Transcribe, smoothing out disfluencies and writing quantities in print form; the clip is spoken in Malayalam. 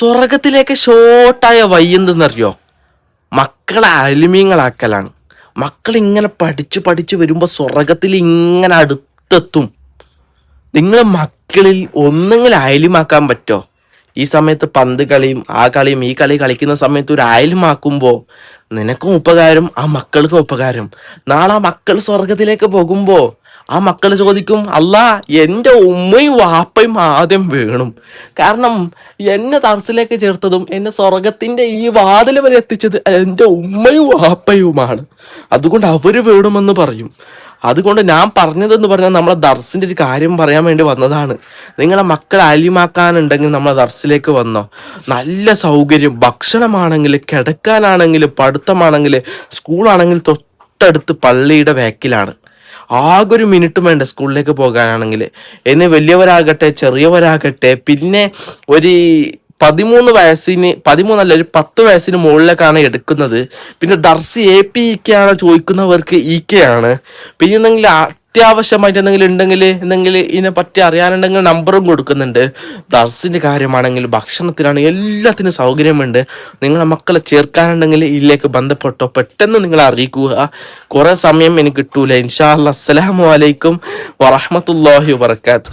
സ്വർഗത്തിലേക്ക് ഷോർട്ടായ വഴി എന്തെന്നറിയോ? മക്കളെ അലിമീങ്ങളാക്കലാണ്. മക്കൾ ഇങ്ങനെ പഠിച്ചു പഠിച്ചു വരുമ്പോ സ്വർഗത്തിൽ ഇങ്ങനെ അടുത്തെത്തും. നിങ്ങൾ മക്കളിൽ ഒന്നെങ്കിലും അയലിമാക്കാൻ പറ്റോ? ഈ സമയത്ത് പന്ത് കളിയും ആ കളിയും ഈ കളി കളിക്കുന്ന സമയത്ത് ഒരു അയലിമാക്കുമ്പോ നിനക്കും ഉപകാരം, ആ മക്കൾക്കും ഉപകാരം. നാളെ ആ മക്കൾ സ്വർഗത്തിലേക്ക് പോകുമ്പോ ആ മക്കൾ ചോദിക്കും, അല്ലാ എൻ്റെ ഉമ്മയും വാപ്പയും ആദ്യം വേണം. കാരണം എന്നെ ദർസിലേക്ക് ചേർത്തതും എന്നെ സ്വർഗത്തിന്റെ ഈ വാതിൽ വരെ എത്തിച്ചത് എൻ്റെ ഉമ്മയും വാപ്പയുമാണ്. അതുകൊണ്ട് അവര് വേണമെന്ന് പറയും. അതുകൊണ്ട് ഞാൻ പറഞ്ഞതെന്ന് പറഞ്ഞാൽ നമ്മളെ ദർസിന്റെ ഒരു കാര്യം പറയാൻ വേണ്ടി വന്നതാണ്. നിങ്ങളെ മക്കളെ അലിമാക്കാനുണ്ടെങ്കിൽ നമ്മളെ ദർസിലേക്ക് വന്നോ. നല്ല സൗകര്യം, ഭക്ഷണമാണെങ്കിൽ, കിടക്കാനാണെങ്കിൽ, പഠിത്തമാണെങ്കിൽ, സ്കൂളാണെങ്കിൽ തൊട്ടടുത്ത് പള്ളിയുടെ ബാക്കിലാണ്. ആകെ ഒരു മിനിറ്റും വേണ്ട സ്കൂളിലേക്ക് പോകാനാണെങ്കിൽ. എന്നെ വലിയവരാകട്ടെ ചെറിയവരാകട്ടെ, പിന്നെ ഒരു 13 വയസ്സിന് മുകളിലേക്കാണ് എടുക്കുന്നത്. പിന്നെ ദർസ് AP ആണ് ചോദിക്കുന്നവർക്ക് EK ആണ്. പിന്നെ എന്തെങ്കിലും അത്യാവശ്യമായിട്ട് എന്തെങ്കിലും ഇതിനെ പറ്റി അറിയാനുണ്ടെങ്കിൽ നമ്പറും കൊടുക്കുന്നുണ്ട്. ദർസിന്റെ കാര്യമാണെങ്കിൽ, ഭക്ഷണത്തിനാണ്, എല്ലാത്തിനും സൗകര്യമുണ്ട്. നിങ്ങളെ മക്കളെ ചേർക്കാനുണ്ടെങ്കിൽ ഇതിലേക്ക് ബന്ധപ്പെട്ടോ, പെട്ടെന്ന് നിങ്ങൾ അറിയിക്കുക. കുറെ സമയം എനിക്ക് കിട്ടൂല. ഇൻഷാ അല്ലാഹ്. അസ്സലാമു അലൈക്കും വറഹ്മത്തുള്ളാഹി വബറകാതുഹു.